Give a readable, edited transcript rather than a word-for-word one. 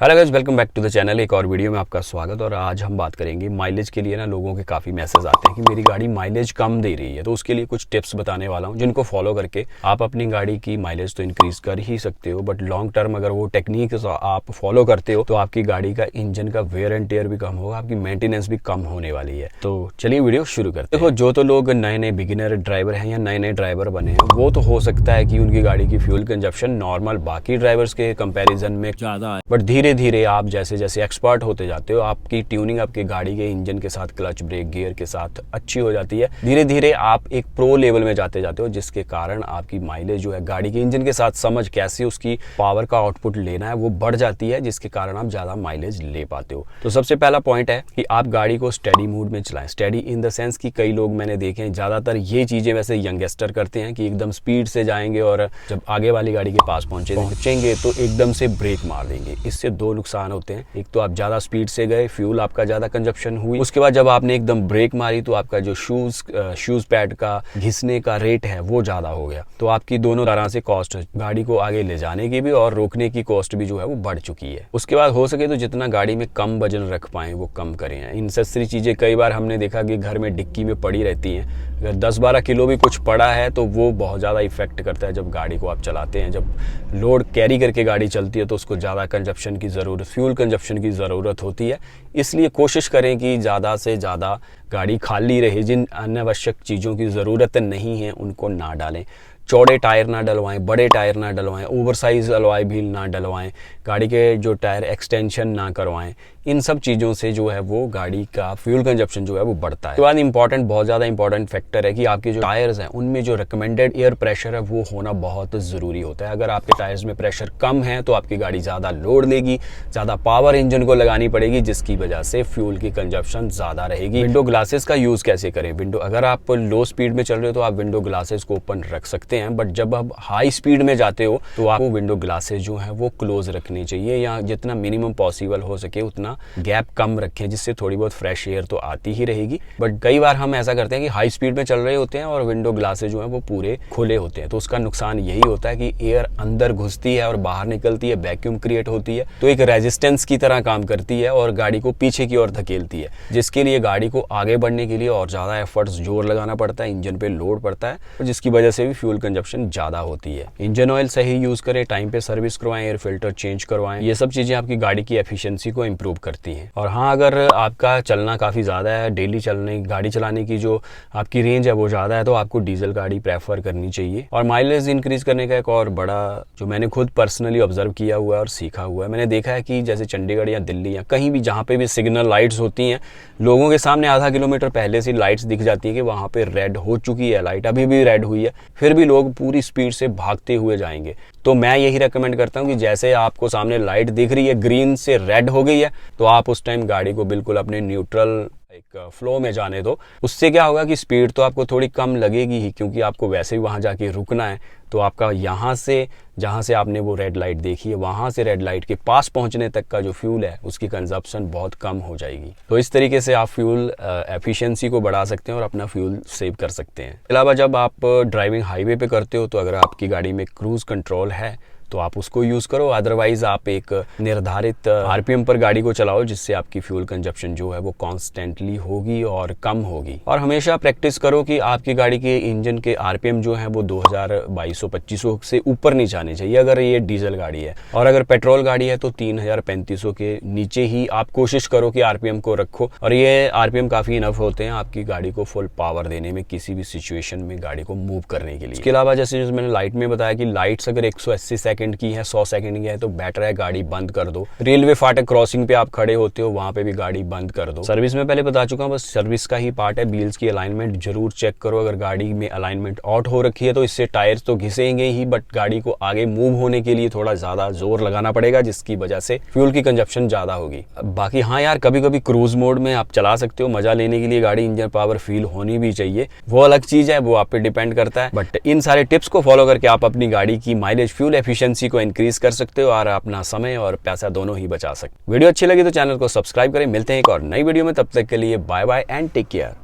Hello guys, welcome back to the channel. एक और video में आपका स्वागत। और आज हम बात करेंगे माइलेज के लिए ना लोगों के काफ़ी मैसेज आते हैं कि मेरी गाड़ी माइलेज कम दे रही है। तो उसके लिए कुछ टिप्स बताने वाला हूं जिनको फॉलो करके आप अपनी गाड़ी की माइलेज तो इंक्रीज कर ही सकते हो, बट लॉन्ग टर्म अगर वो टेक्निक आप फॉलो करते हो तो आपकी गाड़ी का इंजन का वेयर एंड टेयर भी कम होगा, आपकी मेंटेनेंस भी कम होने वाली है। तो चलिए वीडियो शुरू करते हैं। देखो, जो तो लोग नए नए बिगिनर ड्राइवर हैं या नए नए ड्राइवर बने हैं, वो तो हो सकता है कि उनकी गाड़ी की फ्यूल कंजप्शन नॉर्मल बाकी ड्राइवर्स के कंपेरिजन में ज़्यादा है, बट धीरे धीरे आप जैसे जैसे एक्सपर्ट होते जाते हो, आपकी ट्यूनिंग आपकी गाड़ी के इंजन के साथ, क्लच, ब्रेक, गियर के साथ अच्छी हो जाती है। धीरे धीरे आप एक प्रो लेवल में जाते जाते हो, जिसके कारण आपकी माइलेज जो है गाड़ी के इंजन के साथ समझ कैसे उसकी पावर का आउटपुट लेना है वो बढ़ जाती है, जिसके कारण आप ज्यादा माइलेज ले पाते हो। तो सबसे पहला पॉइंट है कि आप गाड़ी को स्टेडी मूड में चलाएं। स्टेडी इन द सेंस कि कई लोग मैंने देखे हैं, ज्यादातर ये चीजें वैसे यंगस्टर करते हैं कि एकदम स्पीड से जाएंगे और जब आगे वाली गाड़ी के पास पहुंचेंगे तो एकदम से ब्रेक मार देंगे। इससे दो नुकसान होते हैं। एक तो आप ज्यादा स्पीड से गए, फ्यूल आपका ज्यादा कंजप्शन हुई, उसके बाद जब आपने एकदम ब्रेक मारी तो आपका जो शूज पैड का घिसने का रेट है वो ज्यादा हो गया। तो आपकी दोनों तरह से कॉस्ट, गाड़ी को आगे ले जाने की भी और रोकने की कॉस्ट भी जो है वो बढ़ चुकी है। उसके बाद हो सके तो जितना गाड़ी में कम वजन रख पाए वो कम करें। इनसेसरी चीजें कई बार हमने देखा कि घर में डिक्की में पड़ी रहती हैं। अगर 10-12 किलो भी कुछ पड़ा है तो वो बहुत ज़्यादा इफेक्ट करता है जब गाड़ी को आप चलाते हैं। जब लोड कैरी करके गाड़ी चलती है तो उसको ज़्यादा कंजप्शन की ज़रूरत, फ्यूल कंजप्शन की ज़रूरत होती है। इसलिए कोशिश करें कि ज़्यादा से ज़्यादा गाड़ी खाली रहे। जिन अनावश्यक चीज़ों की ज़रूरत नहीं है उनको ना डालें। चौड़े टायर ना डलवाएं, बड़े टायर ना डलवाएं, ओवरसाइज अलॉय व्हील ना डलवाएं, गाड़ी के जो टायर एक्सटेंशन ना करवाएं। इन सब चीज़ों से जो है वो गाड़ी का फ्यूल कंजप्शन जो है वो बढ़ता है। उसके बाद इंपॉर्टेंट, बहुत ज़्यादा इंपॉर्टेंट फैक्टर है कि आपके जो टायर्स हैं उनमें जो रिकमेंडेड एयर प्रेशर है वो होना बहुत ज़रूरी होता है। अगर आपके टायर्स में प्रेशर कम है तो आपकी गाड़ी ज़्यादा लोड लेगी, ज़्यादा पावर इंजन को लगानी पड़ेगी, जिसकी वजह से फ्यूल की कंजप्शन ज़्यादा रहेगी। विंडो ग्लासेस का यूज़ कैसे करें? अगर आप लो स्पीड में चल रहे हो तो आप विंडो ग्लासेस को ओपन रख सकते हैं, बट जब आप हाई स्पीड में जाते हो तो आपको विंडो ग्लासेस जो है वो क्लोज रखनी चाहिए, या जितना मिनिमम पॉसिबल हो सके उतना गैप कम रखें, जिससे थोड़ी बहुत फ्रेश एयर तो आती ही रहेगी। बट कई बार हम ऐसा करते हैं कि हाई स्पीड में चल रहे होते हैं और विंडो ग्लासेस जो है वो पूरे खुले होते हैं, तो उसका नुकसान यही होता है कि एयर अंदर घुसती है और बाहर निकलती है, वैक्यूम क्रिएट होती है, तो एक रेजिस्टेंस की तरह काम करती है और गाड़ी को पीछे की ओर धकेलती है, जिसके लिए गाड़ी को आगे बढ़ने के लिए और ज्यादा एफर्ट्स, जोर लगाना पड़ता है, इंजन पे लोड पड़ता है, और जिसकी वजह से भी फ्यूल कंजप्शन ज्यादा होती है। इंजन ऑयल सही यूज करें, टाइम पे सर्विस करवाएं, एयर फिल्टर चेंज करवाएं। ये सब चीजें आपकी गाड़ी की एफिशिएंसी को इंप्रूव करती हैं। और हाँ, अगर आपका चलना काफी ज्यादा है, डेली चलने, गाड़ी चलाने की जो आपकी रेंज है वो ज्यादा है, तो आपको डीजल गाड़ी प्रेफर करनी चाहिए। और माइलेज इंक्रीज करने का एक और बड़ा, जो मैंने खुद पर्सनली ऑब्जर्व किया हुआ है और सीखा हुआ है, मैंने देखा है कि जैसे चंडीगढ़ या दिल्ली या कहीं भी जहाँ पे भी सिग्नल लाइट्स होती हैं, लोगों के सामने आधा किलोमीटर पहले से लाइट्स दिख जाती है कि वहां पे रेड हो चुकी है, लाइट अभी भी रेड हुई है, फिर भी लोग पूरी स्पीड से भागते हुए जाएंगे। तो मैं यही रेकमेंड करता हूँ कि जैसे आपको सामने लाइट दिख रही है, ग्रीन से रेड हो गई है, तो आप उस टाइम गाड़ी को बिल्कुल अपने न्यूट्रल एक फ्लो में जाने दो। उससे क्या होगा कि स्पीड तो आपको थोड़ी कम लगेगी ही, क्योंकि आपको वैसे ही वहां जाके रुकना है। तो आपका यहाँ से, जहाँ से आपने वो रेड लाइट देखी है, वहां से रेड लाइट के पास पहुंचने तक का जो फ्यूल है उसकी कंजप्शन बहुत कम हो जाएगी। तो इस तरीके से आप फ्यूल एफिशिएंसी को बढ़ा सकते हैं और अपना फ्यूल सेव कर सकते हैं। इसके अलावा जब आप ड्राइविंग हाईवे पे करते हो तो अगर आपकी गाड़ी में क्रूज कंट्रोल है तो आप उसको यूज करो, अदरवाइज आप एक निर्धारित आरपीएम पर गाड़ी को चलाओ, जिससे आपकी फ्यूल कंजप्शन जो है वो कॉन्स्टेंटली होगी और कम होगी। और हमेशा प्रैक्टिस करो कि आपकी गाड़ी के इंजन के आरपीएम जो है वो 2200-2500 से ऊपर नहीं जाने चाहिए अगर ये डीजल गाड़ी है, और अगर पेट्रोल गाड़ी है तो 3000-3500 के नीचे ही आप कोशिश करो कि आरपीएम को रखो। और ये आरपीएम काफी इनफ होते हैं आपकी गाड़ी को फुल पावर देने में, किसी भी सिचुएशन में गाड़ी को मूव करने के लिए। इसके अलावा जैसे मैंने लाइट में बताया कि लाइट्स अगर 180 सेकंड की है, 100 सेकंड की है, तो बेटर है गाड़ी बंद कर दो। रेलवे फाटक क्रॉसिंग पे आप खड़े होते हो, वहां पे भी गाड़ी बंद कर दो। सर्विस में पहले बता चुका हूं, बस सर्विस का ही पार्ट है। व्हील्स की अलाइनमेंट जरूर चेक करो। अगर गाड़ी में अलाइनमेंट आउट हो रखी है तो इससे टायर्स तो घिसेंगे ही, बट गाड़ी को आगे मूव होने के लिए थोड़ा ज्यादा जोर लगाना पड़ेगा, जिसकी वजह से फ्यूल की कंजप्शन ज्यादा होगी। बाकी हाँ यार, कभी कभी क्रूज मोड में आप चला सकते हो, मजा लेने के लिए गाड़ी इंजन पावर फील होनी भी चाहिए, वो अलग चीज है, वो आप पे डिपेंड करता है। बट इन सारे टिप्स को फॉलो करके आप अपनी गाड़ी की माइलेज, फ्यूल एफिशिएंसी को इंक्रीज कर सकते हो और अपना समय और पैसा दोनों ही बचा सकते हो। वीडियो अच्छी लगी तो चैनल को सब्सक्राइब करें। मिलते हैं एक और नई वीडियो में, तब तक के लिए bye bye and take care.